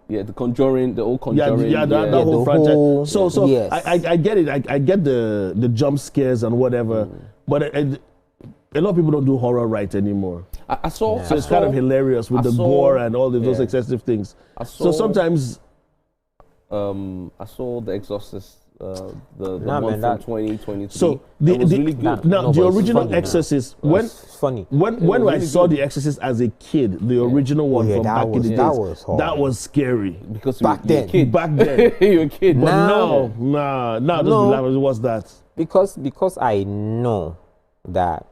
Yeah, the Conjuring, the old Conjuring. Yeah, that whole franchise. So yes. I get it. I get the jump scares and whatever, but a lot of people don't do horror right anymore. I saw. So it's kind of hilarious with the gore and all those excessive things. So sometimes. I saw The Exorcist, the one from 2023. So it was really good. The original Exorcist. When I saw good. The Exorcist as a kid, the original one from back in the days, that was scary. Because back you were a kid. Back then, you were a kid. But now, what's that? Because I know that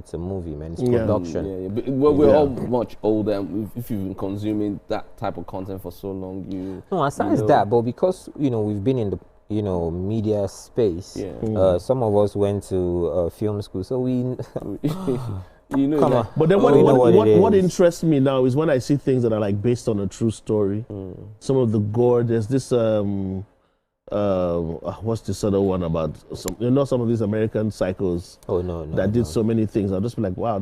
it's a movie, man. It's production. Yeah. But we're all much older. And if you've been consuming that type of content for so long, aside that, but because we've been in the media space. Yeah. Some of us went to film school, so we. Come on. But then what interests me now is when I see things that are like based on a true story. Some of the gore. There's this what's this other one about? Some of these American psychos that did so many things. I'll just be like, wow,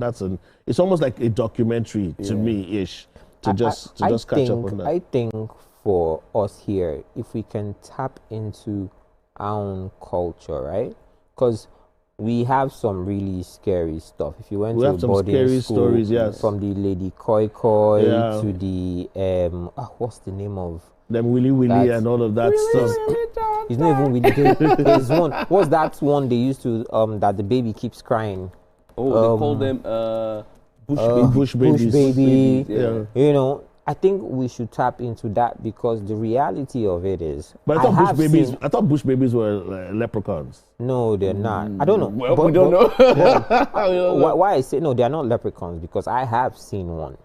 it's almost like a documentary to me-ish to just catch up on that. I think for us here, if we can tap into our own culture, right? Because we have some really scary stuff. If you went to a boarding school, stories, yes. From the Lady Koi Koi to the what's the name of them Willy and all of that stuff. It's not even Willy. There's one. What's that one they used to that the baby keeps crying? Oh, they call them bush babies. Bush baby. Yeah. I think we should tap into that because the reality of it is. But I thought bush babies were leprechauns. No, they're not. I don't know. Well, we don't know. Why I say no, they are not leprechauns because I have seen one.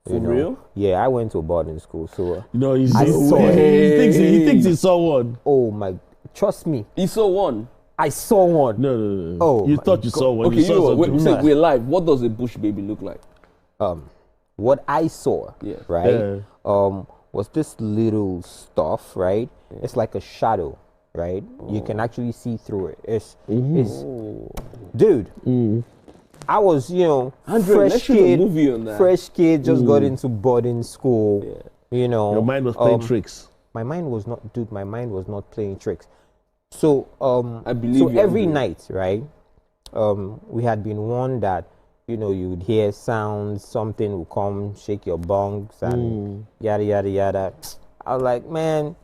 For real? Yeah, I went to a boarding school, so he thinks he saw one. Oh my! Trust me. He saw one. I saw one. No. Oh, you thought you saw one. Okay, we're live. What does a bush baby look like? What I saw, right? Was this little stuff, right? Yeah. It's like a shadow, right? You can actually see through it. It's dude. I was, fresh kid, just got into boarding school. Yeah. Your mind was playing tricks. My mind was not, dude. My mind was not playing tricks. So, I believe. So every night, right? We had been warned that you would hear sounds, something will come, shake your bunks, and yada yada yada. I was like, man,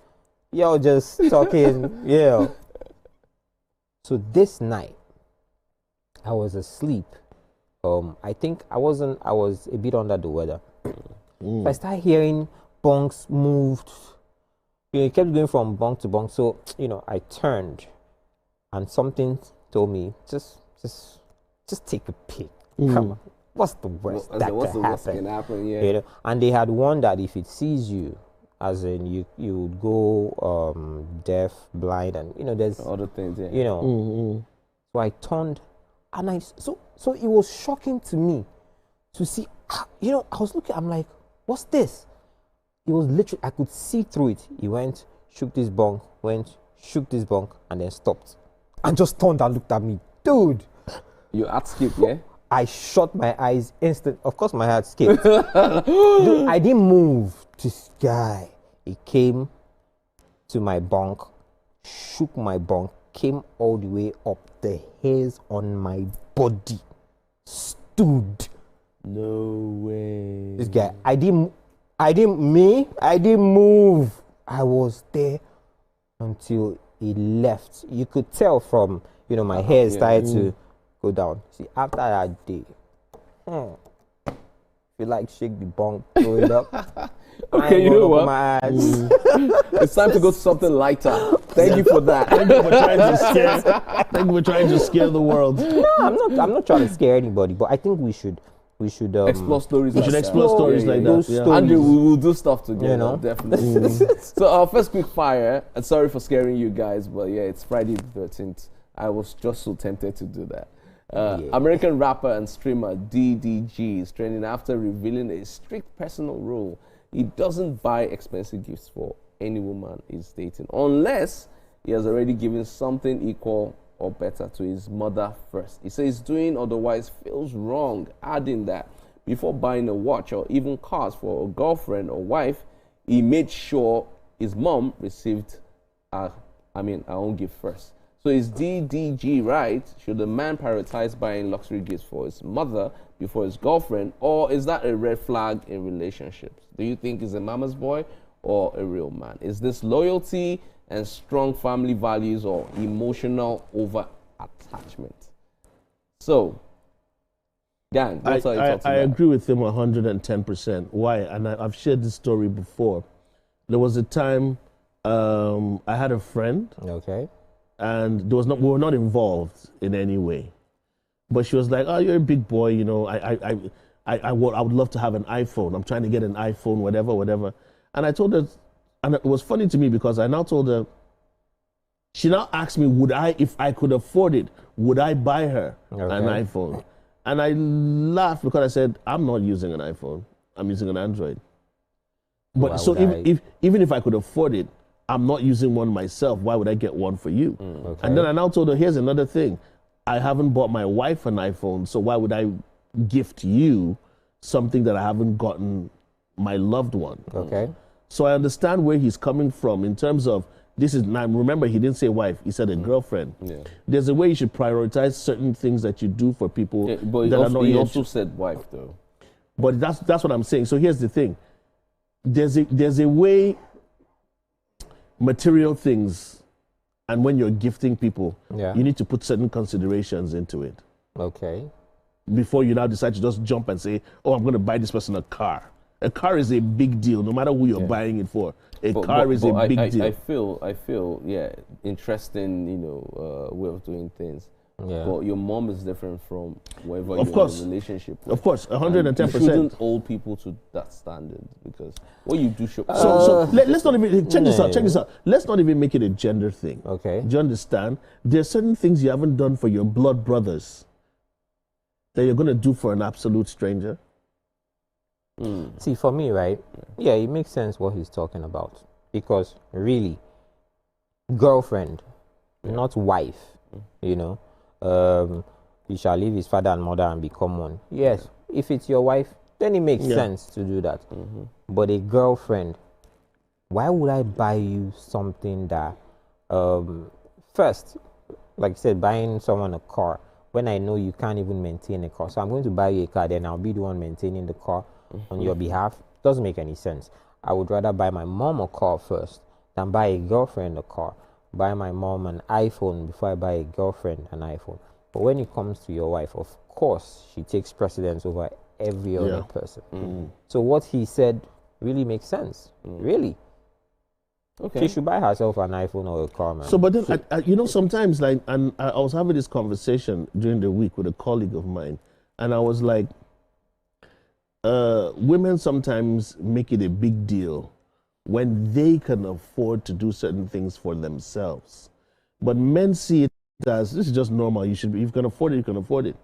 y'all just talking, yeah. So this night, I was asleep. I think I was a bit under the weather. So I started hearing bunks moved. It kept going from bunk to bunk. So, I turned and something told me, just take a peek. Come on. What's the worst that can happen? Yeah. And they had warned that if it sees you, as in you would go deaf, blind, and there's other things. Yeah. So I turned, and so it was shocking to me to see. I was looking. I'm like, what's this? It was literally, I could see through it. He went, shook this bunk, shook this bunk, and then stopped, and just turned and looked at me, dude. You heart skipped, yeah? I shut my eyes instant. Of course, my heart skipped. Dude, I didn't move. This guy, he came to my bunk, shook my bunk, came all the way up. The hairs on my body stood. No way. This guy, I didn't move. I was there until he left. You could tell from, my hair started to go down. See, after that day, you like shake the bunk, throw it up. Okay, you know what? My it's time to go to something lighter. Thank you for that. Thank you for trying to scare the world. No, I'm not trying to scare anybody, but I think we should explore stories. We should explore stories like that. Yeah. Andrew, we will do stuff together. Definitely. So our first quick fire. And sorry for scaring you guys, but yeah, it's Friday the 13th. I was just so tempted to do that. American rapper and streamer DDG is trending after revealing a strict personal rule. He doesn't buy expensive gifts for any woman he's dating unless he has already given something equal or better to his mother first. He says doing otherwise feels wrong, adding that before buying a watch or even cars for a girlfriend or wife, he made sure his mom received her own gift first. So is DDG right? Should a man prioritize buying luxury gifts for his mother before his girlfriend, or is that a red flag in relationships? Do you think he's a mama's boy or a real man? Is this loyalty and strong family values or emotional over-attachment? So, gang, what are your thoughts I agree with him 110%. Why? And I've shared this story before. There was a time I had a friend. Okay. And we were not involved in any way. But she was like, "Oh, you're a big boy, you know. I would love to have an iPhone. I'm trying to get an iPhone, whatever." And I told her, and it was funny to me because I now told her. She now asked me, if I could afford it, would I buy her an iPhone? And I laughed because I said, "I'm not using an iPhone. I'm using an Android." But even if I could afford it, I'm not using one myself. Why would I get one for you? Okay. And then I now told her, here's another thing. I haven't bought my wife an iPhone, so why would I gift you something that I haven't gotten my loved one? Okay. So I understand where he's coming from in terms of now remember, he didn't say wife, he said a girlfriend. Yeah. There's a way you should prioritize certain things that you do for people but that are not he also said wife, though. But that's what I'm saying. So here's the thing. There's a way material things, and when you're gifting people, you need to put certain considerations into it. Okay. Before you now decide to just jump and say, "Oh, I'm going to buy this person a car." A car is a big deal, no matter who you're buying it for. A car is a big deal. I feel, interesting, way of doing things. Yeah. But your mom is different from whoever you're in a relationship with. Of course, 110%. You shouldn't hold people to that standard because what you do show. So let's not even check this out. Let's not even make it a gender thing. Okay. Do you understand? There's certain things you haven't done for your blood brothers that you're going to do for an absolute stranger. See, for me, right? Yeah, it makes sense what he's talking about because really, girlfriend, not wife. You know. He shall leave his father and mother and become one. Yes, if it's your wife, then it makes sense to do that. But a girlfriend, why would I buy you something that, first, like I said, buying someone a car, when I know you can't even maintain a car. So I'm going to buy you a car, then I'll be the one maintaining the car on your behalf. Doesn't make any sense. I would rather buy my mom a car first than buy a girlfriend a car. Buy my mom an iPhone before I buy a girlfriend an iPhone. But when it comes to your wife, of course, she takes precedence over every other person. So what he said really makes sense. Really. Okay. She should buy herself an iPhone or a car, man. So, but then, sometimes, I was having this conversation during the week with a colleague of mine, and I was like, women sometimes make it a big deal when they can afford to do certain things for themselves. But men see it as, this is just normal. If you can afford it, you can afford it.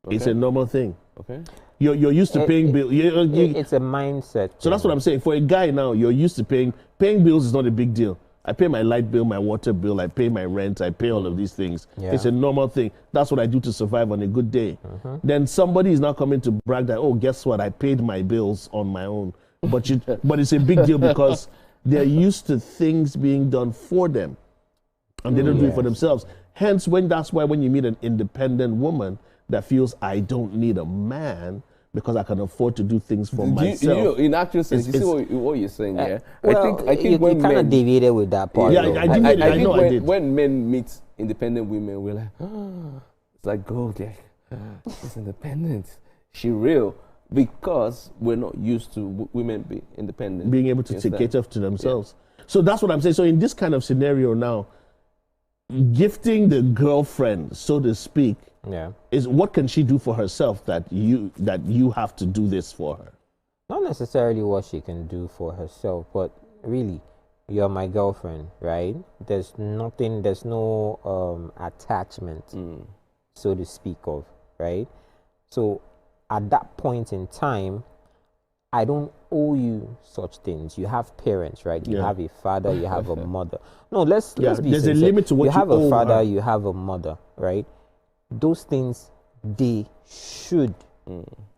Okay. It's a normal thing. Okay. You're used to paying bills. It's a mindset. So that's what I'm saying. For a guy now, you're used to paying bills is not a big deal. I pay my light bill, my water bill, I pay my rent, I pay all of these things. Yeah. It's a normal thing. That's what I do to survive on a good day. Then somebody is now coming to brag that, oh, guess what? I paid my bills on my own. But it's a big deal because they're used to things being done for them, and they don't do it for themselves. Hence, that's why when you meet an independent woman that feels, I don't need a man because I can afford to do things for myself. In actual sense, you see what you're saying here? Well, I think when kind of deviated with that part. Yeah, I did. When men meet independent women, we're like, it's like gold. She's independent. She real. Because we're not used to women being independent. Being able to cater to themselves. Yeah. So that's what I'm saying. So in this kind of scenario now, gifting the girlfriend, so to speak, is what can she do for herself that you have to do this for her? Not necessarily what she can do for herself, but really, you're my girlfriend, right? There's no attachment, so to speak of, right? So at that point in time, I don't owe you such things. You have parents, right? You have a father, you have a mother. No, let's be sincere. There's a limit to what you have a father, you have a mother, right? Those things, they should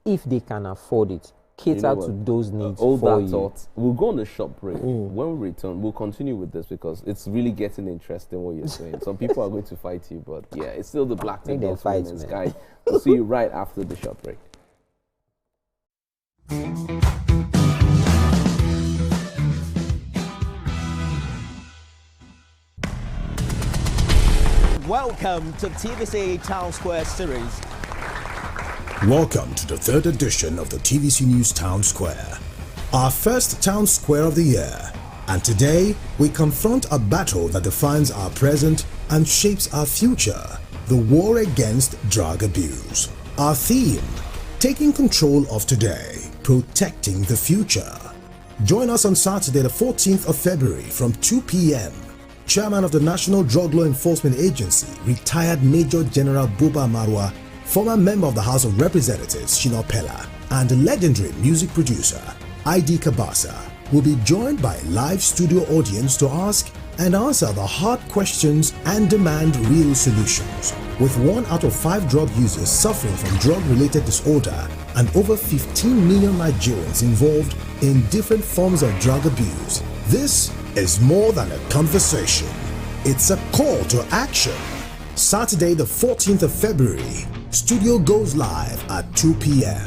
if they can afford it, cater to those needs all for that you. thought. We'll go on the shop break. When we return, we'll continue with this because it's really getting interesting what you're saying. Some people are going to fight you, but yeah, it's still the Black Tape Women's Guide. We'll see you right after the shop break. Welcome to the TVC Town Square series. Welcome to the third edition of the TVC News Town Square, our first Town Square of the year. And today, we confront a battle that defines our present and shapes our future, the war against drug abuse. Our theme, taking control of today, protecting the future. Join us on Saturday the 14th of February from 2 p.m. Chairman of the National Drug Law Enforcement Agency, retired Major General Buba Marwa, former member of the House of Representatives Shina Pella, and legendary music producer ID Kabasa will be joined by a live studio audience to ask and answer the hard questions and demand real solutions. With 1 out of 5 drug users suffering from drug-related disorder and over 15 million Nigerians involved in different forms of drug abuse, this is more than a conversation. It's a call to action. Saturday the 14th of February, studio goes live at 2 p.m.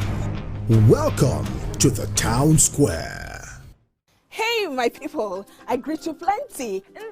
Welcome to the Town Square. Hey, my people, I greet you plenty. My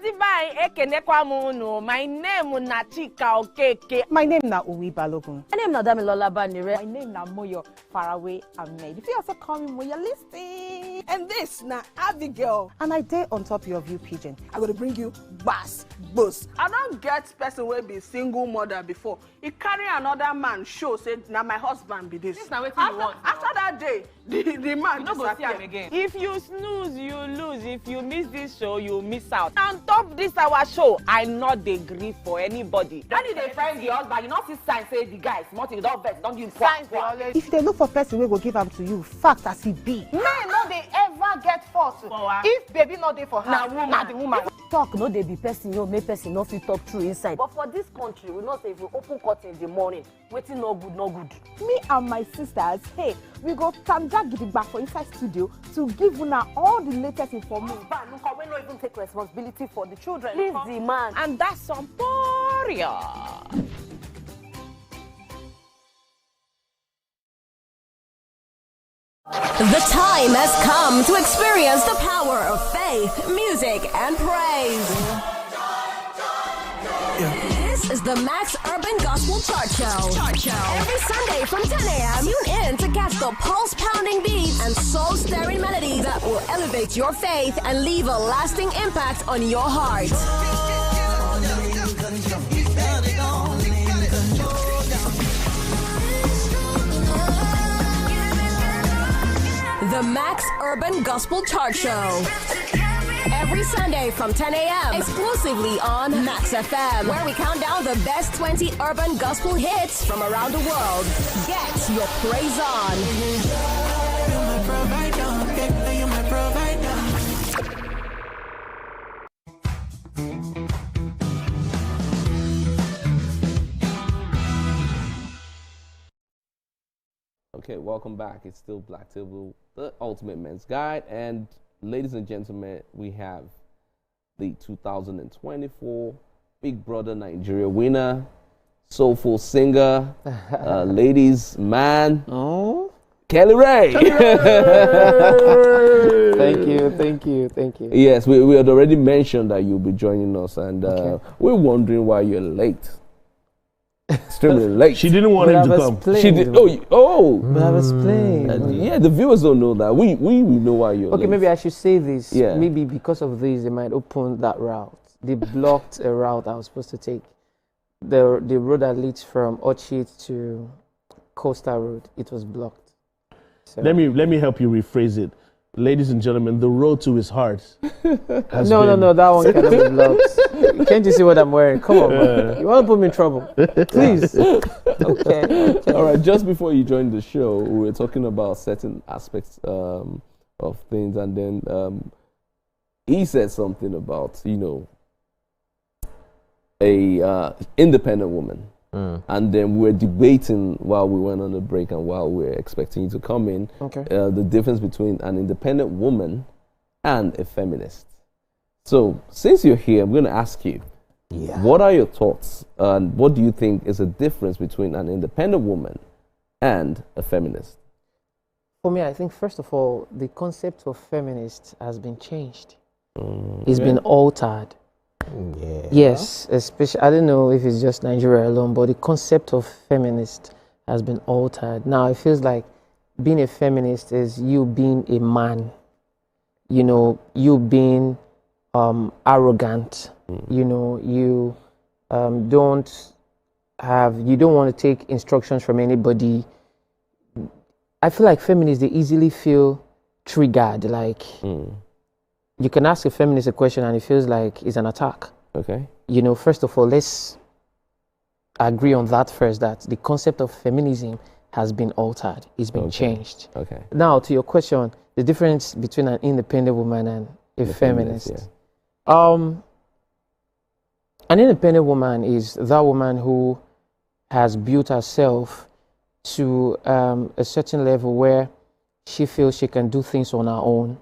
name is Nachika Okeke. My name is Uwi Balogun. My name is Damilola Banire. My name is Moyo Faraway Ahmed. If you also call me Moyo, listen. And this na Abigail. And I dare on top of your view pigeon. I'm going to bring you bass, boost. I don't get person will be single mother before. He carry another man show say now my husband be this. Now what you want? After that day, the man no go see him again. If you snooze, you lose. If you miss this show, you miss out. On top this our show, I not agree for anybody. When they find the husband, you not see sign say the guys, you don't vex, don't give signs. If they look for person, we will give them to you. Fact as it be. Men no they ever get fault. If baby not there for her, now the woman. Talk no they be person, you make person no fit talk true inside. But for this country, we not say if we open court in the morning, waiting no good, no good. Me and my sisters, hey, we go tanja gidigba for inside studio to give una all the latest information. We don't even take responsibility for the children. Leave the man. And that's some poria. The time has come to experience the power of faith, music, and praise. This is the Max Urban Gospel Chart Show. Every Sunday from 10 a.m., tune in to catch the pulse-pounding beats and soul-stirring melodies that will elevate your faith and leave a lasting impact on your heart. The Max Urban Gospel Chart Show. Every Sunday from 10 a.m. exclusively on Max FM, where we count down the best 20 urban gospel hits from around the world. Get your praise on. Okay, welcome back. It's still Black Table, the ultimate men's guide. And ladies and gentlemen, we have the 2024 Big Brother Nigeria winner, soulful singer, ladies man, Kelly Ray. Thank you. Yes, we had already mentioned that you'll be joining us, and we're wondering why you're late. Extremely late. She didn't want him to come. She did. But I was playing. Yeah, the viewers don't know that. We know why you're late. Okay, maybe I should say this. Yeah. Maybe because of this, they might open that route. They blocked a route I was supposed to take. The road that leads from Orchid to Coastal Road, it was blocked. So. Let me help you rephrase it. Ladies and gentlemen, the road to his heart has No, that one cannot be blocked. Can't you see what I'm wearing? Come on, man. You want to put me in trouble? Please. Okay. All right, just before you joined the show, we were talking about certain aspects of things, and then he said something about, a independent woman. And then we were debating while we went on the break and while we were expecting you to come in, the difference between an independent woman and a feminist. So, since you're here, I'm going to ask you, what are your thoughts and what do you think is the difference between an independent woman and a feminist? For me, I think, first of all, the concept of feminist has been changed. It's been altered. Yes, especially, I don't know if it's just Nigeria alone, but the concept of feminist has been altered. Now, it feels like being a feminist is you being a man, you know, you being arrogant, you know, you don't want to take instructions from anybody. I feel like feminists, they easily feel triggered, like you can ask a feminist a question and it feels like it's an attack. Okay. You know, first of all, let's agree on that first, that the concept of feminism has been altered. It's been changed. Okay. Now, to your question, the difference between an independent woman and a feminist. An independent woman is that woman who has built herself to a certain level where she feels she can do things on her own.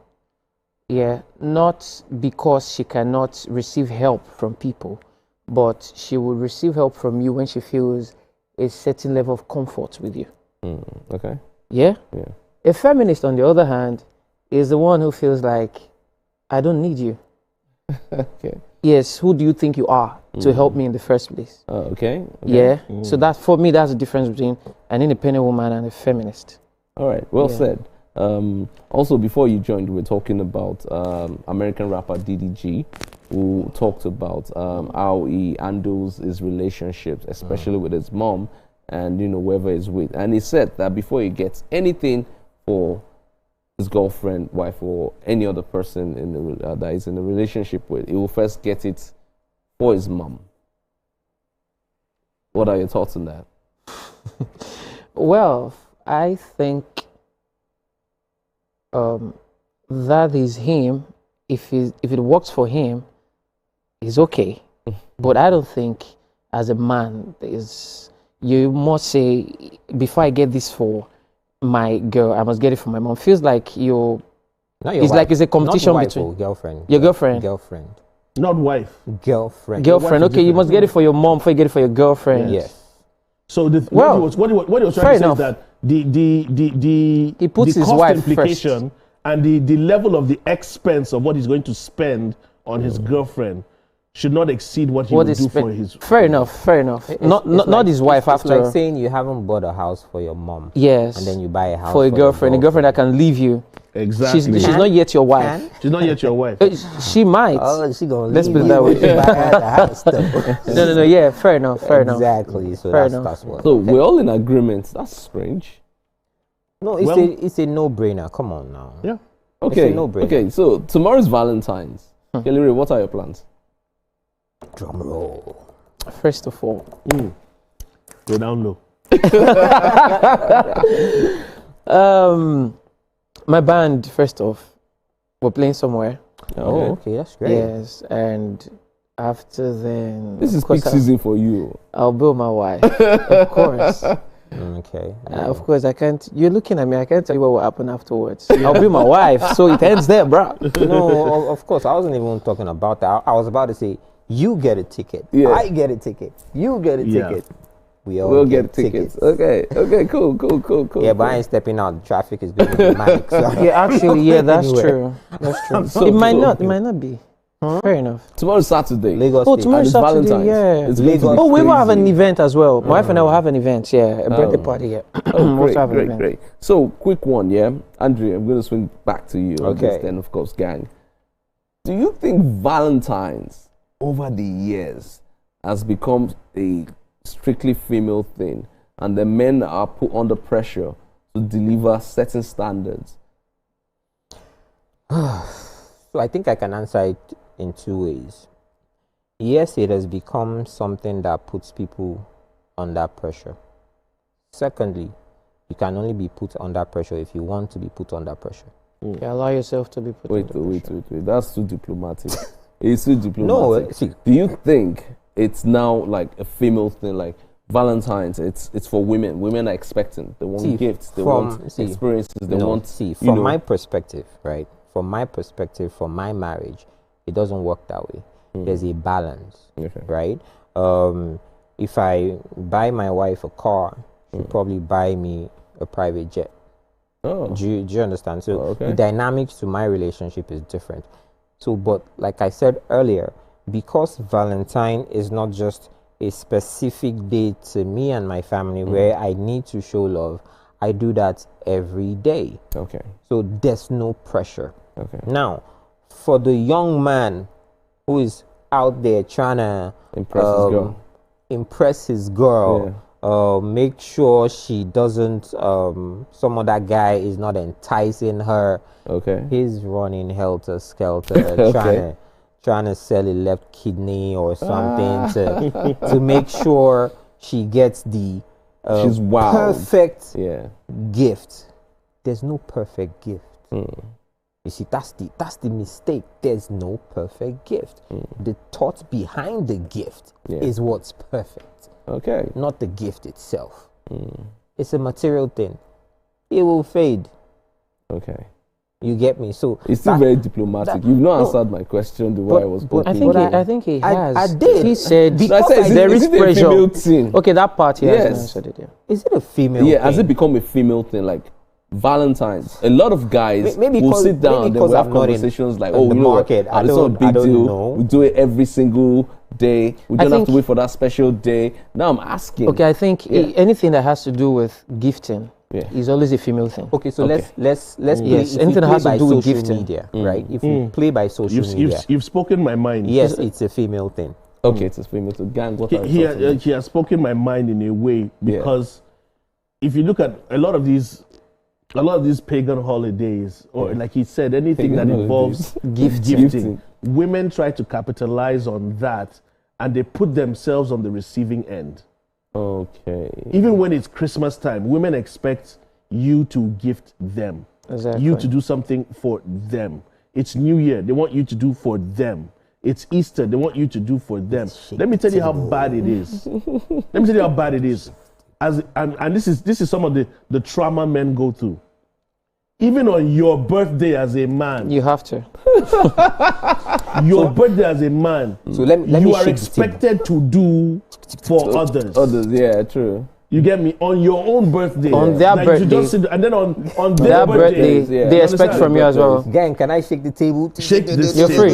Not because she cannot receive help from people, but she will receive help from you when she feels a certain level of comfort with you. Okay. Yeah? A feminist, on the other hand, is the one who feels like, I don't need you. Okay. Yes, who do you think you are to help me in the first place? Okay. Yeah. So that, for me, that's the difference between an independent woman and a feminist. All right. Well said. Also, before you joined, we were talking about American rapper DDG, who talked about how he handles his relationships, especially with his mom and, you know, whoever he's with. And he said that before he gets anything for his girlfriend, wife, or any other person in the, that he's in a relationship with, he will first get it for his mom. What are your thoughts on that? Well, I think that is him. If it works for him, it's okay. But I don't think, as a man, you must say, before I get this for my girl, I must get it for my mom. Feels like it's wife. like it's a competition Not your wife, between girlfriend. Your girlfriend. Girlfriend. Not wife. Girlfriend. Girlfriend. Okay, you must get it for your mom before you get it for your girlfriend. Yes. So what he was trying to say is that he puts the his cost wife implication first. and the level of the expense of what he's going to spend on his girlfriend should not exceed what he would do for his. Fair enough. Not his wife after. It's like saying you haven't bought a house for your mom. Yes. And then you buy a house for a girlfriend that can leave you. Exactly. She's not yet your wife. She's not yet your wife. She might. Oh, she gonna Let's leave put it you that way. when you buy her the house, though. No. Yeah, fair enough. Exactly. So Fair that's enough. what. So we're all in agreement. That's strange. No, it's a no-brainer. Come on now. Yeah. Okay. It's a no-brainer. Okay. So tomorrow's Valentine's. Kelly Ray, what are your plans? Drum roll. First of all, Go down low. my band. First off, we're playing somewhere. Oh, okay, that's great. Yes, and after then, This is peak season for you. I'll bill my wife, of course. Okay. Of course, I can't. You're looking at me. I can't tell you what will happen afterwards. I'll be my wife, so it ends there, bro. No, of course. I wasn't even talking about that. I was about to say, you get a ticket. Yeah. I get a ticket. You get a ticket. We'll get tickets. Okay, cool. Yeah, but I ain't stepping out. The traffic is going to be manic. So Yeah, actually, yeah, that's Anywhere. true. That's true. It might not be. Fair enough. Tomorrow's Saturday. Lagos Oh, State. tomorrow's And it's Saturday. Valentine's. Yeah. It's going to be Oh, we will have an crazy. event as well. My wife and I will have an event. Yeah, a birthday party. Yeah. Oh, We'll have an event. great. So, quick one, yeah? Andrea, I'm going to swing back to you. on this Okay. Then, of course, gang. Do you think Valentine's, over the years, has become a strictly female thing, and the men are put under pressure to deliver certain standards? So I think I can answer it in two ways. Yes, it has become something that puts people under pressure. Secondly, you can only be put under pressure if you want to be put under pressure. You allow yourself to be put Wait. That's too diplomatic. It's too diplomatic. No, see. Do you think it's now like a female thing? Like Valentine's, it's for women. Women are expecting. They want gifts. They want experiences. They want. From my perspective, right? From my perspective, from my marriage, it doesn't work that way. There's a balance, right? If I buy my wife a car, she'll probably buy me a private jet. Do you understand? So the dynamics to my relationship is different. So, but like I said earlier, because Valentine is not just a specific day to me and my family where I need to show love, I do that every day. Okay. So there's no pressure. Okay. Now, for the young man who is out there trying to impress his girl, make sure she doesn't, some other guy is not enticing her. Okay. He's running helter-skelter, trying to sell a left kidney or something to make sure she gets the perfect gift. There's no perfect gift. You see, that's the mistake. There's no perfect gift. The thought behind the gift is what's perfect. Okay. Not the gift itself. It's a material thing. It will fade. Okay. You get me? So it's still very diplomatic. You've not answered my question the way I was putting. I think he has. I did. He said there is pressure. Okay, that part he hasn't answered it. Yeah. Is it a female thing? Has it become a female thing? Like Valentine's. A lot of guys will sit down and we'll have conversations like, oh, you know what? It's not a big deal. We do it every single day. We don't have to wait for that special day. Now I'm asking. Okay, I think anything that has to do with gifting is always a female thing. Okay, so let's anything that has to do with gifting, media, right? If you play by social media, you've spoken my mind. Yes, it's a female thing. Okay, it's a female thing. Gang, what he has spoken my mind in a way because if you look at a lot of these pagan holidays, or like he said, anything that involves gifting, women try to capitalize on that and they put themselves on the receiving end. Okay. Even when it's Christmas time, women expect you to gift them. Exactly. You to do something for them. It's New Year, they want you to do for them. It's Easter, they want you to do for them. Let me tell you how bad it is. And this is some of the trauma men go through. Even on your birthday as a man, you have to. Your birthday as a man, so let you are expected to do for others. Yeah, true. You get me? On your own birthday. On their birthday. And then on their birthday, they expect from you as well. Gang, can I shake the table? Shake this You're free.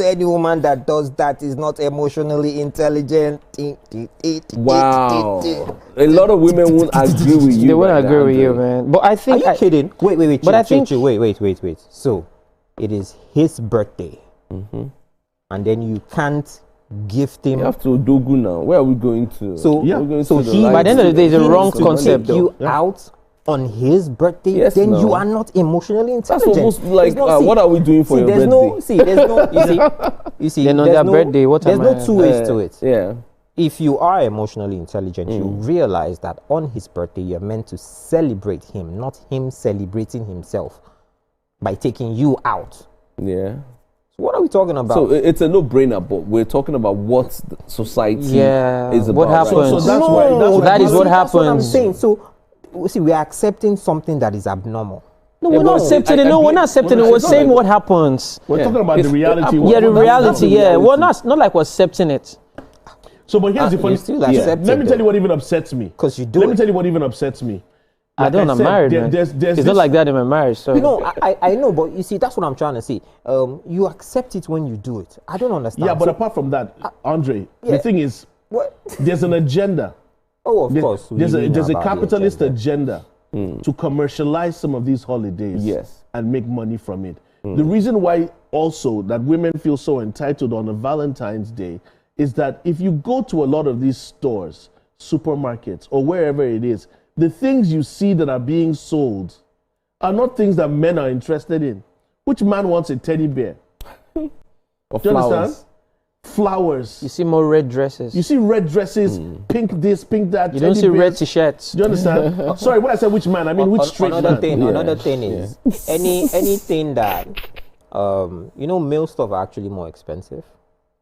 Any woman that does that is not emotionally intelligent. Wow. A lot of women won't agree with you. They won't agree with you, man. But I think... Are you kidding? Wait. But I think... Wait. So, it is his birthday. And then you can't gift him. You have to dogu now. Where are we going to? By the end of the day, it's a wrong concept. You out on his birthday, you are not emotionally intelligent. That's almost like what are we doing for your birthday? There's no two ways to it. Yeah. If you are emotionally intelligent, you realize that on his birthday, you're meant to celebrate him, not him celebrating himself by taking you out. Yeah. So what are we talking about? So it's a no-brainer, but we're talking about what the society is about. What happens? So that's why that is what happens. That's what I'm saying. So, see, we are accepting something that is abnormal. No, we're not accepting it. No, we're not accepting it. We're saying what happens. We're talking about the reality. The reality. Yeah, we're not like we're accepting it. So, but here's the funny thing. Let me tell you what even upsets me. Because you do. Let me tell you what even upsets me. Like I'm married, man. It's not like that in my marriage. So. I know, but you see, that's what I'm trying to say. You accept it when you do it. I don't understand. Yeah, but apart from that, Andre, the thing is, there's an agenda. Oh, of course. There's a capitalist agenda to commercialize some of these holidays and make money from it. The reason why also that women feel so entitled on a Valentine's Day is that if you go to a lot of these stores, supermarkets, or wherever it is, the things you see that are being sold are not things that men are interested in. Which man wants a teddy bear? Or do you understand? Flowers. You see more red dresses. You see red dresses, pink this, pink that. You don't see red t-shirts. Do you understand? Sorry, when I said which man, I mean which straight man. Another thing is anything that male stuff are actually more expensive.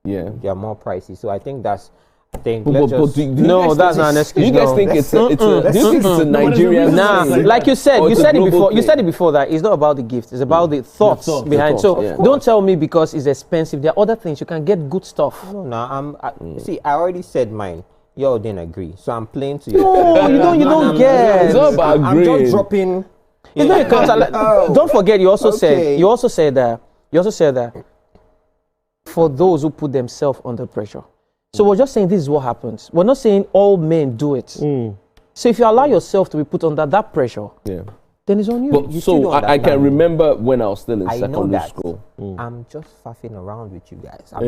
Yeah, they are more pricey. So I think that's No, that's not an excuse. Do you guys think it's a Nigerian? Nah, like you said it before. You said it before that it's not about the gift. It's about the thoughts behind. Don't tell me because it's expensive. There are other things you can get good stuff. No, see, I already said mine. Y'all didn't agree, so I'm playing to you. No, you don't get. It's not about I'm just dropping. It's not a counter. Don't forget, you also said that for those who put themselves under pressure. So we're just saying this is what happens. We're not saying all men do it. So if you allow yourself to be put under that pressure, then it's on you. But so I can remember when I was still in secondary school. I'm just faffing around with you guys. I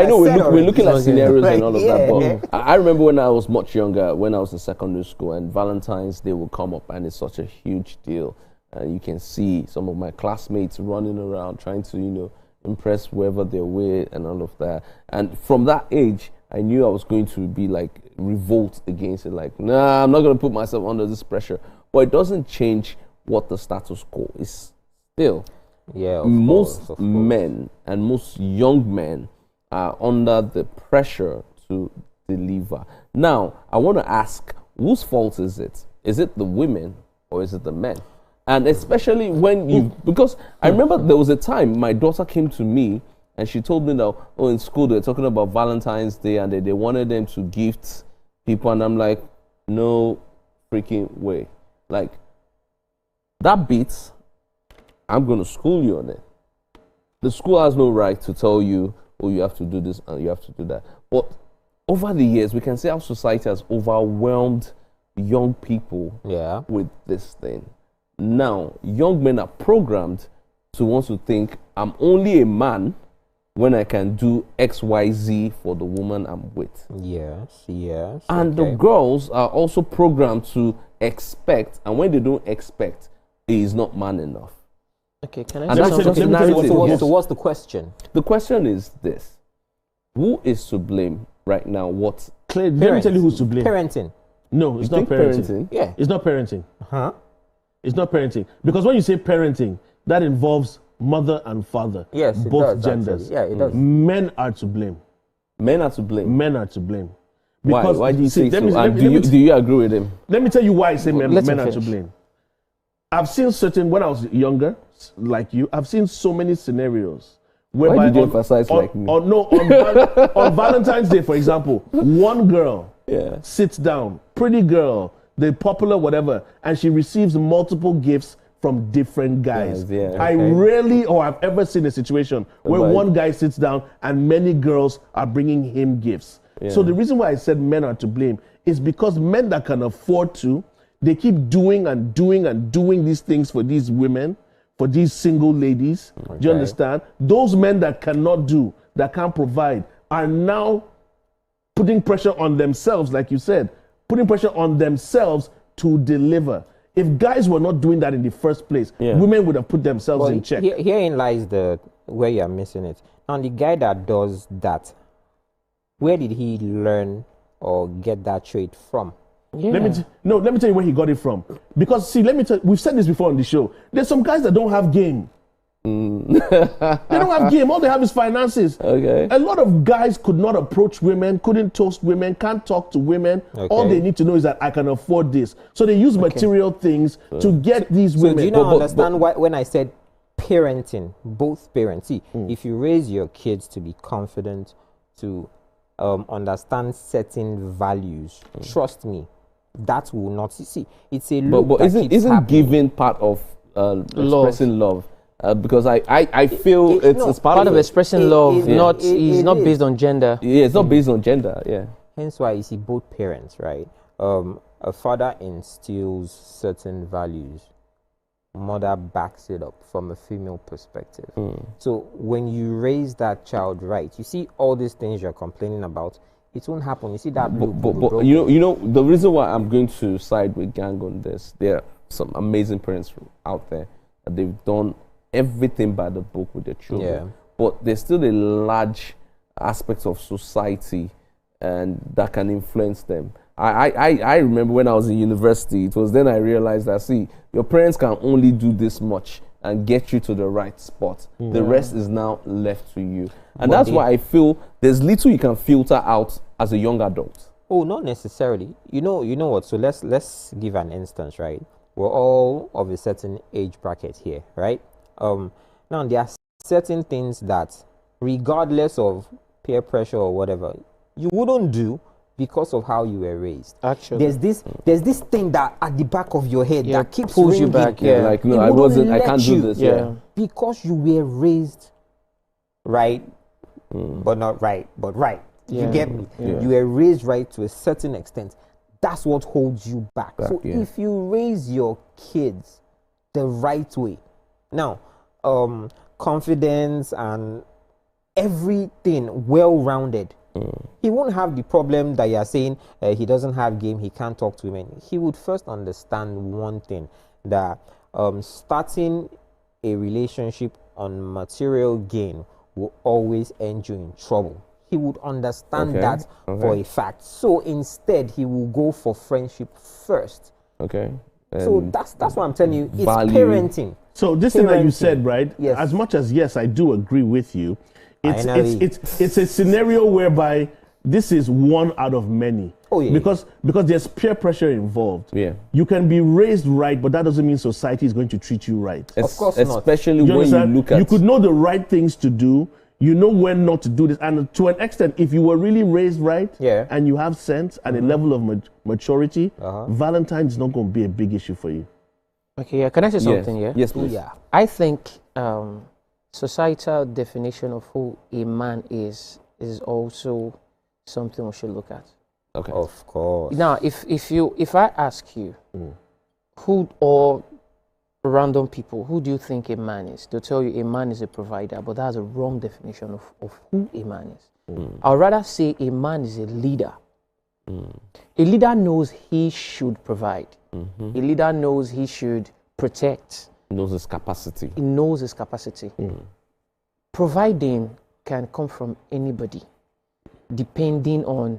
know we're looking at scenarios and all of that, but I remember when I was much younger, when I was in secondary school, and Valentine's Day will come up, and it's such a huge deal. And you can see some of my classmates running around trying to, impress whoever they're with and all of that. And from that age, I knew I was going to be like revolt against it. Like, nah, I'm not going to put myself under this pressure. But it doesn't change what the status quo is still. Most men and most young men are under the pressure to deliver. Now, I want to ask, whose fault is it? Is it the women or is it the men? And especially when because I remember there was a time my daughter came to me and she told me that, in school they're talking about Valentine's Day and they wanted them to gift people, and I'm like, no freaking way. Like, that beats, I'm going to school you on it. The school has no right to tell you, you have to do this and you have to do that. But over the years, we can see how society has overwhelmed young people with this thing. Now, young men are programmed to want to think, I'm only a man when I can do X, Y, Z for the woman I'm with. Yes. And the girls are also programmed to expect, and when they don't expect, he is not man enough. Okay, can I So what's the question? The question is this. Who is to blame right now? Let me tell you who's to blame. Parenting. No, it's not parenting. Yeah. It's not parenting. Huh? It's not parenting. Because when you say parenting, that involves mother and father. Yes, both genders. Actually. Yeah, it does. Men are to blame. Men are to blame. Men are to blame. Because why do you say so? Do you agree with him? Let me tell you why I say men are to blame. I've seen when I was younger, like you, I've seen so many scenarios. Why did you emphasize like me? On Valentine's Day, for example, one girl sits down, pretty girl, the popular whatever, and she receives multiple gifts from different guys. I rarely or I've ever seen a situation where one guy sits down and many girls are bringing him gifts. So the reason why I said men are to blame is because men that can afford to, they keep doing and doing and doing these things for these women, for these single ladies. Do you understand? Those men that cannot do, that can't provide, are now putting pressure on themselves, like you said, putting pressure on themselves to deliver. If guys were not doing that in the first place, women would have put themselves in check. Herein lies where you're missing it. Now, the guy that does that, where did he learn or get that trait from? Let me tell you where he got it from. Because, see, we've said this before on the show. There's some guys that don't have game. They don't have game. All they have is finances. A lot of guys could not approach women, couldn't toast women, can't talk to women. All they need to know is that I can afford this. So they use material things to get these women. Do you not understand why when I said parenting, both parents? See, if you raise your kids to be confident, to understand certain values, trust me, that will not see. It's a loop. But isn't giving part of expressing love? Because I feel it's part of expressing love. It's not based on gender. Yeah, it's not based on gender. Yeah. Hence why you see both parents, right? A father instills certain values. Mother backs it up from a female perspective. So when you raise that child right, you see all these things you're complaining about, it won't happen. You see that. But you know the reason why I'm going to side with Gang on this. There are some amazing parents out there that they've done everything by the book with their children. But there's still a large aspect of society and that can influence them. I remember when I was in university, it was then I realized that, see, your parents can only do this much and get you to the right spot. The rest is now left to you. And that's why I feel there's little you can filter out as a young adult. Oh, not necessarily. You know what? So let's give an instance, right? We're all of a certain age bracket here, right? Now there are certain things that, regardless of peer pressure or whatever, you wouldn't do because of how you were raised. Actually, there's this thing that at the back of your head that keeps pulls ringing. you back. Yeah, like no, I can't do this. Yeah, because you were raised right, but not right, but right. You get me? You were raised right to a certain extent. That's what holds you back. So if you raise your kids the right way, now, confidence and everything well-rounded, he won't have the problem that you're saying he doesn't have game, he can't talk to women. He would first understand one thing, that starting a relationship on material gain will always end you in trouble. He would understand that for a fact. So instead, he will go for friendship first. Okay. So that's what I'm telling you. It's parenting. So this thing that you said, right? Yes. As much as yes, I do agree with you. It's a scenario whereby this is one out of many. Oh yeah. Because there's peer pressure involved. Yeah. You can be raised right, but that doesn't mean society is going to treat you right. Of course not. Especially when you look at. You could know the right things to do. You know when not to do this, and to an extent, if you were really raised right, and you have sense and a level of maturity, Valentine's is not going to be a big issue for you. Okay, can I say something? Yes, please. Yeah, I think societal definition of who a man is also something we should look at. Okay, of course. Now, if I ask you, who or random people, who do you think a man is? They'll tell you a man is a provider, but that's a wrong definition of who a man is. I'd rather say a man is a leader. A leader knows he should provide. A leader knows he should protect. He knows his capacity. He knows his capacity. Providing can come from anybody, depending on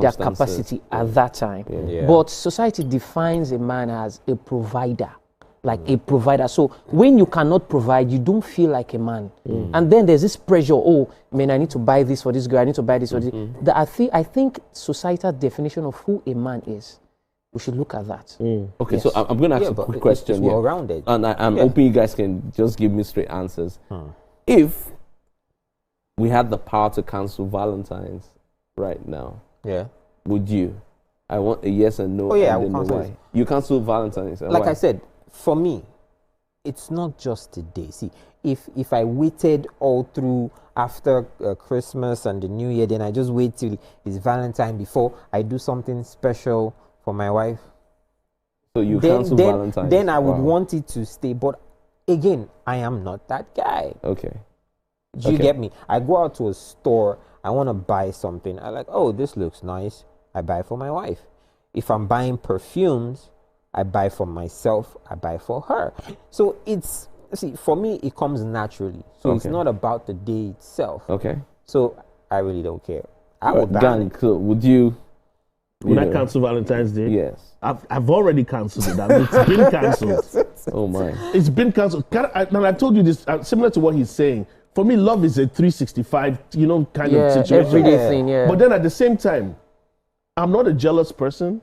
their capacity at that time. But society defines a man as a provider. Like a provider. So when you cannot provide, you don't feel like a man. And then there's this pressure, oh, man, I need to buy this for this girl, I need to buy this for this. I think societal definition of who a man is, we should look at that. Okay, so I'm going to ask a quick question. It's well-rounded. And I'm hoping you guys can just give me straight answers. If we had the power to cancel Valentine's right now, would you? I want a yes and no. Oh yeah, and I will cancel why. You cancel Valentine's. Like why? I said, for me, it's not just a day. See, if I waited all through after Christmas and the New Year, then I just wait till it's Valentine before I do something special for my wife. So you cancel Valentine's? Then I would want it to stay. But again, I am not that guy. Okay. Do you get me? I go out to a store, I want to buy something. I like, oh, this looks nice. I buy for my wife. If I'm buying perfumes, I buy for myself, I buy for her. So for me, it comes naturally. So it's not about the day itself. Okay. So I really don't care. I would gang, so would you? Would I cancel Valentine's Day? Yes. I've already cancelled it. It's been cancelled. Oh my. It's been cancelled. And I told you this, similar to what he's saying. For me, love is a 365, kind of situation. Everyday thing, But then at the same time, I'm not a jealous person.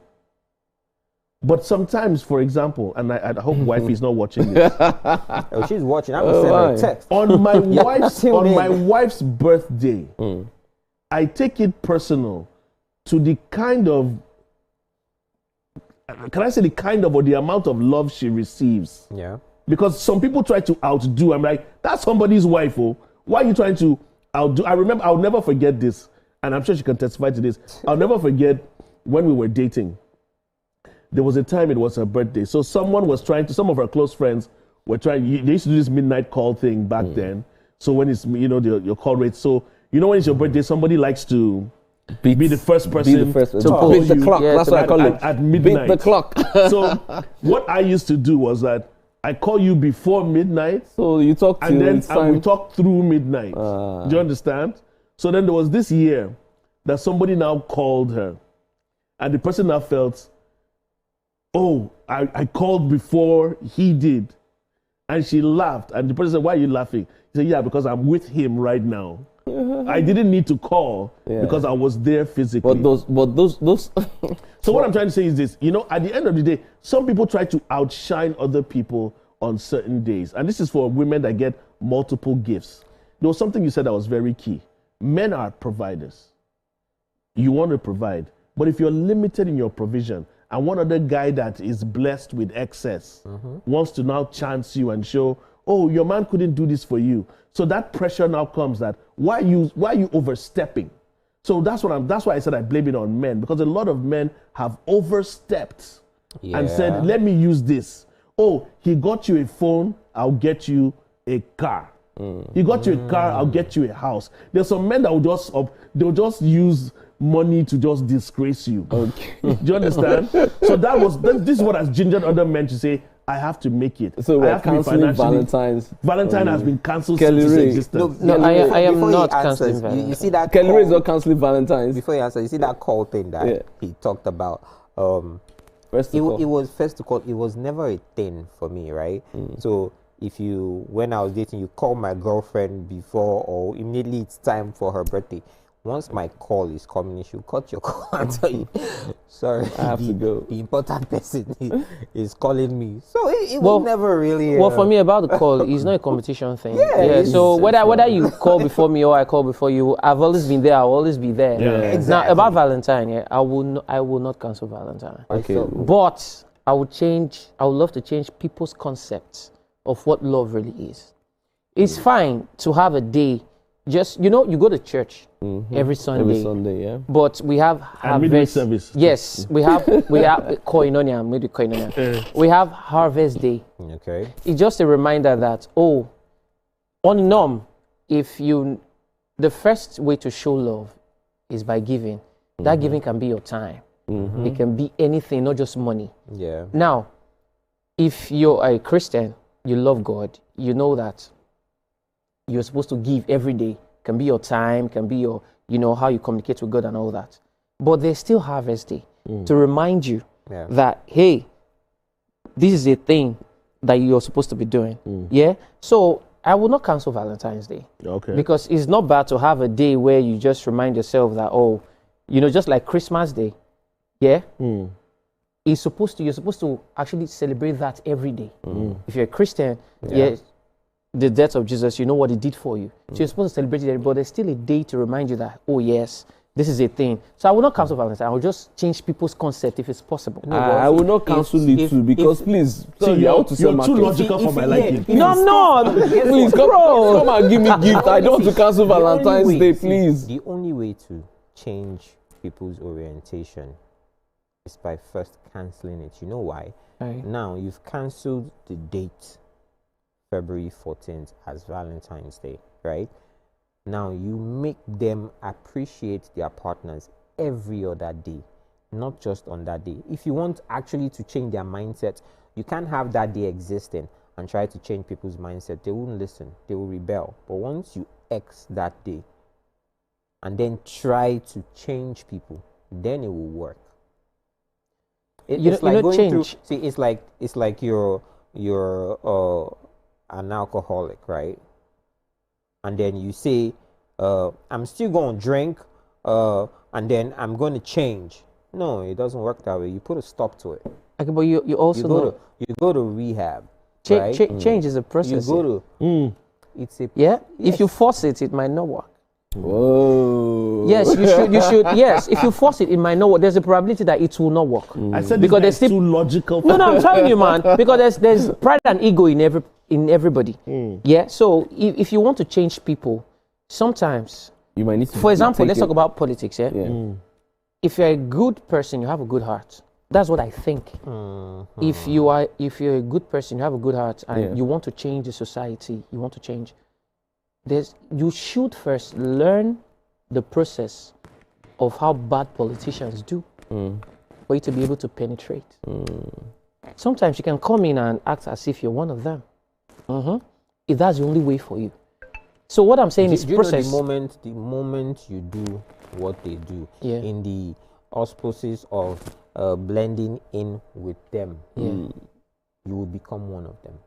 But sometimes, for example, and I hope wifey's not watching this. Oh, she's watching. I will send her a text. On my wife's birthday, I take it personal to the kind of, can I say the kind of or the amount of love she receives? Yeah. Because some people try to outdo. I'm like, that's somebody's wife. Oh, why are you trying to outdo? I remember, I'll never forget this, and I'm sure she can testify to this. I'll never forget when we were dating. There was a time it was her birthday. So some of her close friends were trying, they used to do this midnight call thing back then. So when it's, your call rate. So, when it's your birthday, somebody likes to be the first person to beat the clock. That's what I call it. At midnight. Beat the clock. So what I used to do was that I call you before midnight. So you talk to and we talk through midnight. Do you understand? So then there was this year that somebody now called her. And the person now felt, oh, I called before he did. And she laughed. And the person said, why are you laughing? He said, yeah, because I'm with him right now. I didn't need to call because I was there physically. But those. So what I'm trying to say is this, you know, at the end of the day, some people try to outshine other people on certain days. And this is for women that get multiple gifts. There was something you said that was very key. Men are providers. You want to provide. But if you're limited in your provision, and one other guy that is blessed with excess wants to now chance you and show, oh, your man couldn't do this for you. So that pressure now comes that why are you overstepping? So that's why I said I blame it on men, because a lot of men have overstepped and said, let me use this. Oh, he got you a phone, I'll get you a car. He got you a car, I'll get you a house. There's some men that they'll just use money to just disgrace you. Okay. Do you understand? So this is what has gingered other men to say, I have to make it. So we're cancelling Valentine's. Valentine has been cancelled Kelly since its Ray. existence. No, I am not cancelling Valentine's. You see that Kelly Ray is not cancelling Valentine's. Before you answer, you see that call thing that he talked about. First of all, it was never a thing for me, right? So when I was dating, you call my girlfriend before or immediately it's time for her birthday. Once my call is coming, she'll cut your call and tell you, sorry, I have to go. The important person is calling me. So it was never really. Well, for me, about the call, it's not a competition thing. So whether you call before me or I call before you, I've always been there. I'll always be there. Yeah. Exactly. Now about Valentine, I will not cancel Valentine. Okay. But I would love to change people's concepts of what love really is. It's fine to have a day. Just, you go to church every Sunday. Every Sunday, yeah. But we have harvest service. Yes, we have koinonia, maybe koinonia. We have harvest day. Okay. It's just a reminder that on norm, the first way to show love is by giving. That giving can be your time. It can be anything, not just money. Yeah. Now, if you're a Christian, you love God, you know that you're supposed to give every day. Can be your time, can be your, how you communicate with God and all that. But there's still harvest day to remind you that, hey, this is a thing that you're supposed to be doing. Yeah? So I will not cancel Valentine's Day. Okay. Because it's not bad to have a day where you just remind yourself that, just like Christmas Day. Yeah? You're supposed to actually celebrate that every day. If you're a Christian, the death of Jesus, you know what he did for you. So you're supposed to celebrate it, but there's still a day to remind you that, oh yes, this is a thing. So I will not cancel Valentine. I will just change people's concept if it's possible. I will not cancel it too, because please, you're too logical for my liking. No, I'm not. Please come and give me gift. I don't want to cancel Valentine's Day, please. The only way to change people's orientation is by first cancelling it. You know why? Right. Now you've cancelled the date February 14th as Valentine's Day, right? Now you make them appreciate their partners every other day, not just on that day. If you want actually to change their mindset, you can't have that day existing and try to change people's mindset. They won't listen, they will rebel. But once you X that day and then try to change people, then it will work. It's like going through. See, it's like you're an alcoholic, right? And then you say, I'm still going to drink, and then I'm going to change. No, it doesn't work that way. You put a stop to it. Okay, but you also you go to rehab. Right? Change is a process. You go to it's a If you force it, it might not work. Whoa. Yes, you should. Yes, if you force it, it might not work. There's a probability that it will not work. I said because there's too logical. No, I'm telling you, man. Because there's pride and ego in everybody. Yeah. So if you want to change people, sometimes you might need to. For example, let's talk about politics. Yeah. If you're a good person, you have a good heart. That's what I think. If you're a good person, you have a good heart, and you want to change the society, you want to change. You should first learn the process of how bad politicians do for you to be able to penetrate. Sometimes you can come in and act as if you're one of them. If that's the only way for you. So what I'm saying is process. The moment you do what they do in the auspices of blending in with them, you will become one of them.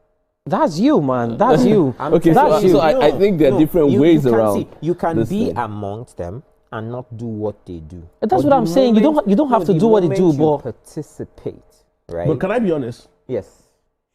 That's you, man. That's you. Okay, that's you. So I think there are different ways around. You can be amongst them and not do what they do. That's what I'm saying. You don't have to do what they do, but participate, right? But can I be honest? Yes.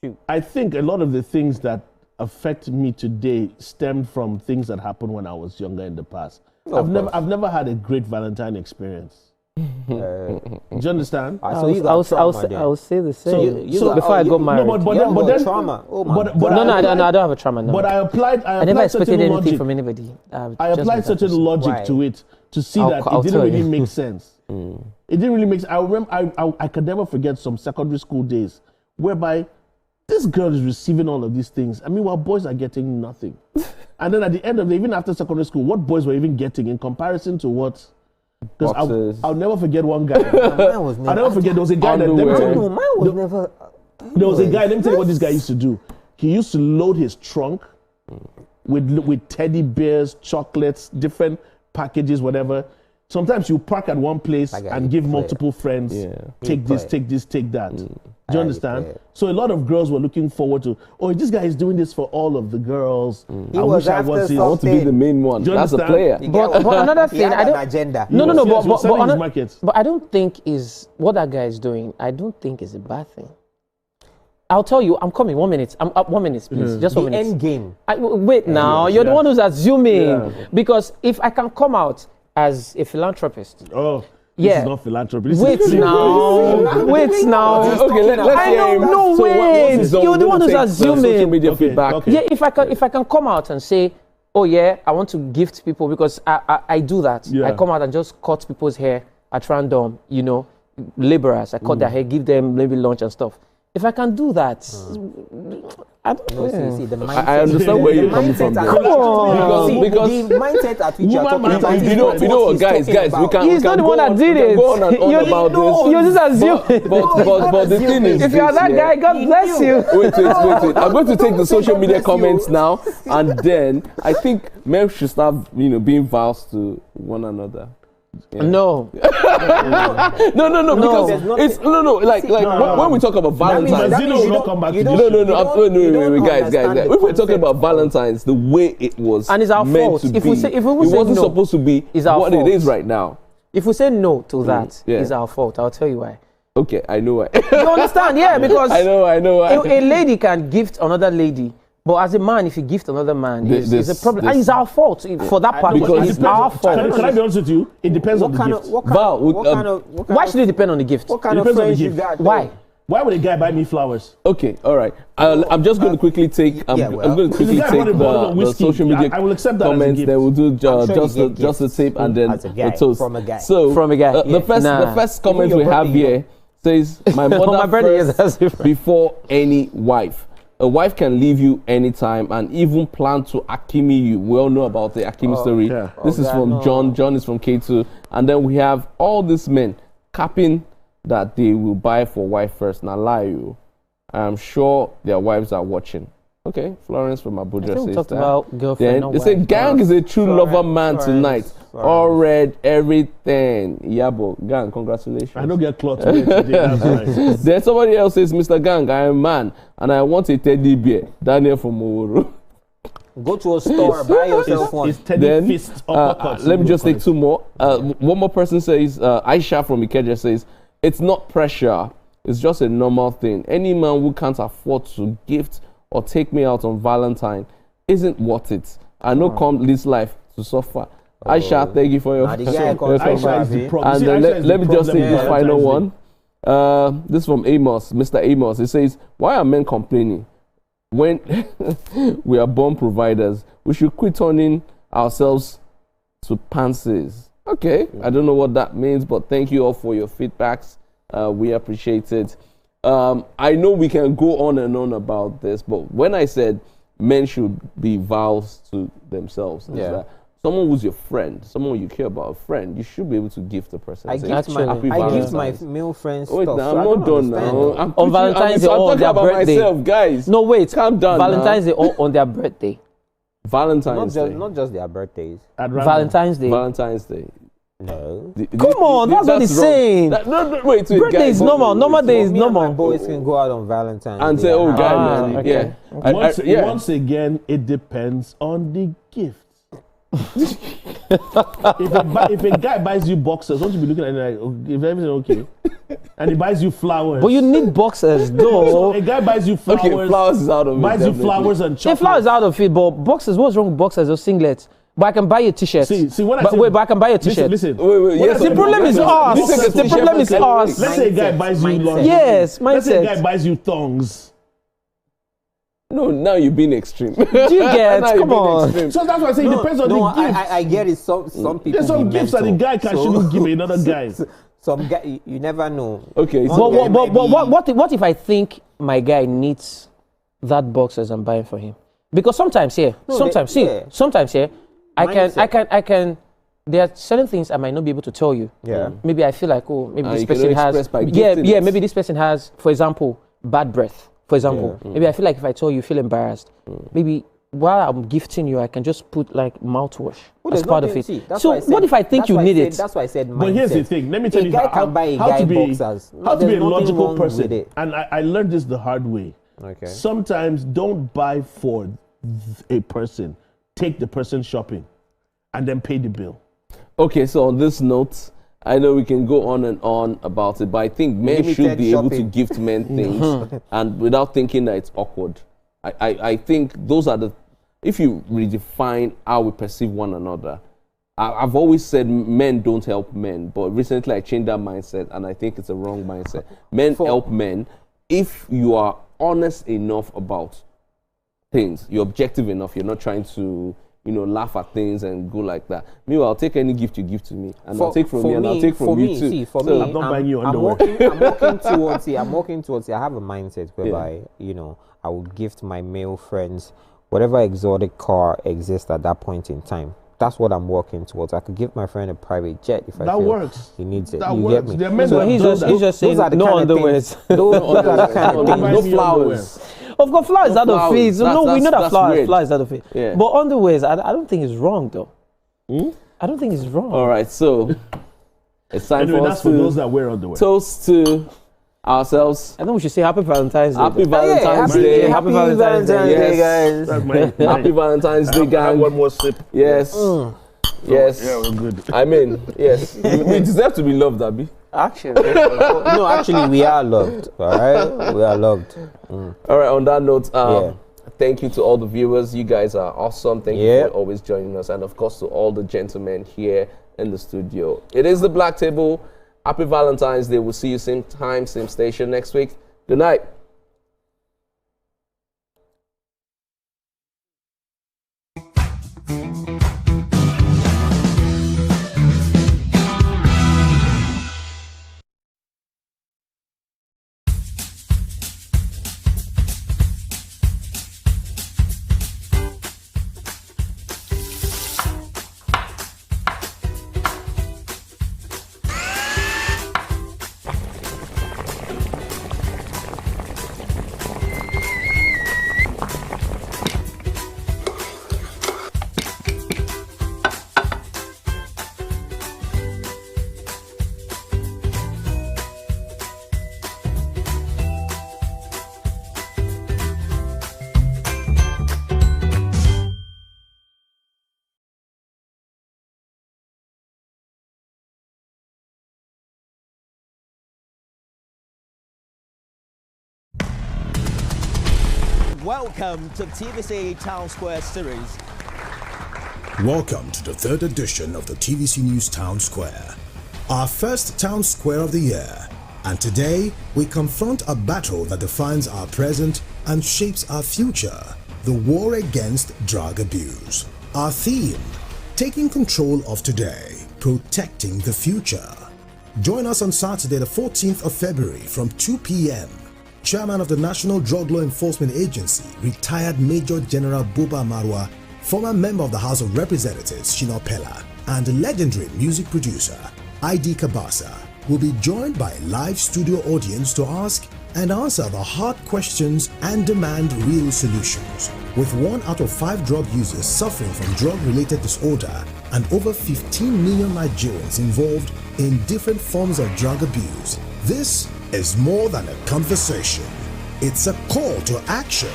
Shoot. I think a lot of the things that affect me today stemmed from things that happened when I was younger in the past. I've never had a great Valentine experience. Do you understand? I'll say the same. So before I got married, but then trauma. I don't have a trauma. No. But I never expected anything from anybody. I applied certain logic to it to see that it didn't really make sense. It didn't really make sense. I remember I could never forget some secondary school days whereby this girl is receiving all of these things. I mean, while boys are getting nothing. And then at the end of the, even after secondary school, what boys were even getting in comparison to what? Because I'll never forget one guy. I'll never forget there was a guy that there was a guy, let me tell you what this guy used to do. He used to load his trunk with teddy bears, chocolates, different packages, whatever. Sometimes you park at one place and give multiple friends, take this, take that. Do you understand? So a lot of girls were looking forward to, this guy is doing this for all of the girls. I wish I was his. I want to be the main one. That's a player. But another thing, I don't. Agenda. No. But I don't think is what that guy is doing. I don't think is a bad thing. I'll tell you. I'm coming. 1 minute. I'm up. 1 minute, please. Just 1 minute. End game. Wait now. You're the one who's assuming because if I can come out as a philanthropist. This is not philanthropy. Wait now. Okay, let's hear him. No, wait. You're the one who's assuming. Social media feedback. Okay. Yeah, if I can come out and say, I want to gift people because I do that. Yeah. I come out and just cut people's hair at random, laborers. I cut their hair, give them maybe lunch and stuff. If I can do that, I don't know. See, the mindset, I understand where you're coming from. Come on. Because the mindset at which you're talking about. You know what, guys, we can. He's not the one that did it. Go on and on about this. You're just assuming. But the thing is, if you're that guy, God bless you. Wait. I'm going to take the social media comments now, and then I think men should start, being vows to one another. Yeah. No. Because it's when we talk about Valentine's. Guys. If we're talking about Valentine's, the way it was and it's our meant fault. to If be, we say, it wasn't supposed to be what it is right now. If we say no to that, it's our fault. I'll tell you why. Okay, I know why. You understand? Yeah, because I know why. A lady can gift another lady. But as a man, if you gift another man, it's a problem. And it's our fault for that part. Because it's our fault. Can I be honest with you? It depends on the gift. Why should it depend on the gift? What kind of friends you got? Why? Why would a guy buy me flowers? Okay, all right. I'm just going to quickly take. I'm going to quickly take the social media comments. Then we'll do just the tape and then the toast. From a guy. So from a guy. The first comment we have here says, "My mother first before any wife. A wife can leave you anytime and even plan to Akimi you." We all know about the Akimi story. Yeah. This is from John. John is from K2. And then we have all these men capping that they will buy for wife first. Now lie you. I'm sure their wives are watching. Okay, Florence from Abuja says that. About girlfriend, then they say Gang is a true lover man tonight. All read everything. Yabo, Gang, congratulations. I don't get cloth today. That's nice. Then somebody else says, Mr. Gang, I am a man and I want a teddy bear. Daniel from Oworo. Go to a store, buy yourself one. It's teddy fist uppercuts. Let me just take two more. One more person says, Aisha from Ikeja says, it's not pressure. It's just a normal thing. Any man who can't afford to gift or take me out on Valentine isn't worth it. I know come this life to suffer. Aisha, thank you for your question. And let me just take this final one. This is from Amos, Mr. Amos. It says, why are men complaining? When we are born providers, we should quit turning ourselves to pansies. Okay, I don't know what that means, but thank you all for your feedbacks. We appreciate it. I know we can go on and on about this, but when I said men should be vows to themselves, is that someone who's your friend, someone you care about, a friend, you should be able to gift the person. I gift my male friends stuff. Wait, now, I'm not done now. On Valentine's Day or on their birthday. Myself, guys. No, wait. Calm down. Valentine's Day or on their birthday. Valentine's Day. Not just their birthdays. Valentine's Day. Valentine's Day. No. Come on, that's what he's saying. No, wait. Birthday is normal. Normal day is normal. My boys can go out on Valentine's and Day. say, "Oh, guy, man, okay. yeah." Once again, it depends on the gift. if a guy buys you boxers, won't you be looking at it like, if everything's okay? And he buys you flowers. But you need boxers, though. So a guy buys you flowers. Okay, flowers is out of it. Buys you flowers and chocolate. Flowers out of it, but boxers, what's wrong with boxers or singlets? But I can buy you a t-shirt. See, when but I can buy you a t-shirt. Listen. Wait. Yes, the problem is us. The problem is us. Let's say a guy buys you lunch. Yes, mindset. Let's say a guy buys you thongs. No, now you're being extreme. Do you get? Come on. So that's why I say it depends on the gift. I get it. Some people. There's some gifts that the guy shouldn't give another guy. Some guy, you never know. Okay. But what if I think my guy needs that boxers I'm buying for him? Because sometimes I can. There are certain things I might not be able to tell you. Yeah. Maybe I feel like, maybe this person has. Maybe this person has, for example, bad breath. For example, maybe I feel like if I tell you, feel embarrassed. Maybe while I'm gifting you, I can just put like mouthwash as part of it. So what if I think you need it? That's why I said mindset. But here's the thing. Let me tell you how to be a logical person. And I learned this the hard way. Okay. Sometimes don't buy for a person. Take the person shopping and then pay the bill. Okay, so on this note, I know we can go on and on about it, but I think men should be able to gift men things and without thinking that it's awkward. I think those are if you redefine how we perceive one another, I've always said men don't help men, but recently I changed that mindset and I think it's a wrong mindset. Men help men if you are honest enough about things, you're objective enough, you're not trying to laugh at things and go like that. Meanwhile, I'll take any gift you give to me, and I'll take from you, and I'll take from you too. See, for me, I'm not buying you underwear. I'm walking towards it. I have a mindset whereby, I will gift my male friends whatever exotic car exists at that point in time. That's what I'm working towards. I could give my friend a private jet if I feel he needs it. You get me? So he's just saying no underwears. Those are the kind of things. No flowers. Of course, flowers out of it. No, we know that flowers out of it. Yeah. But underwears, I don't think it's wrong though. I don't think it's wrong. All right, so it's time for us for those that wear underwear. Toast to ourselves. I think we should say Happy Valentine's Day. Happy Valentine's Day. Happy Valentine's Day, guys. Happy Valentine's Day, gang. One more sip. Yes. Yes. Yeah, we're good. I mean, yes. We deserve to be loved, Abby. Actually. No, actually, we are loved. All right? We are loved. All right, on that note, thank you to all the viewers. You guys are awesome. Thank you for always joining us. And, of course, to all the gentlemen here in the studio. It is the Black Table. Happy Valentine's Day. We'll see you same time, same station next week. Good night. Welcome to the TVC Town Square series. Welcome to the third edition of the TVC News Town Square, our first Town Square of the year. And today, we confront a battle that defines our present and shapes our future, the war against drug abuse. Our theme, taking control of today, protecting the future. Join us on Saturday, the 14th of February from 2 p.m. Chairman of the National Drug Law Enforcement Agency, retired Major General Buba Marwa, former member of the House of Representatives, Shina Pella, and legendary music producer, ID Kabasa, will be joined by a live studio audience to ask and answer the hard questions and demand real solutions. with 1 out of 5 drug users suffering from drug-related disorder and over 15 million Nigerians involved in different forms of drug abuse. This is more than a conversation. It's a call to action.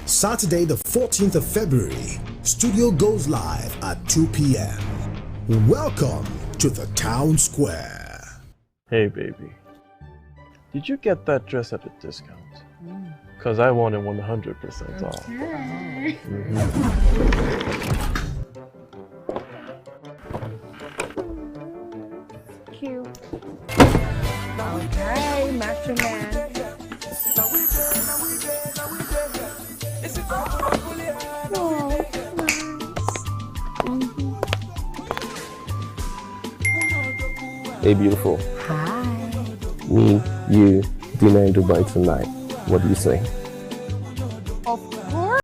Saturday the 14th of February, studio goes live at 2 p.m. Welcome to the Town Square. Hey baby, did you get that dress at a discount? Because I want it 100% off. Cute. Okay, Master Man. Hey, beautiful. Hi. Me, you, dinner in Dubai tonight. What do you say? Of course.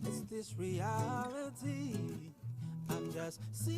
Is this reality? I'm just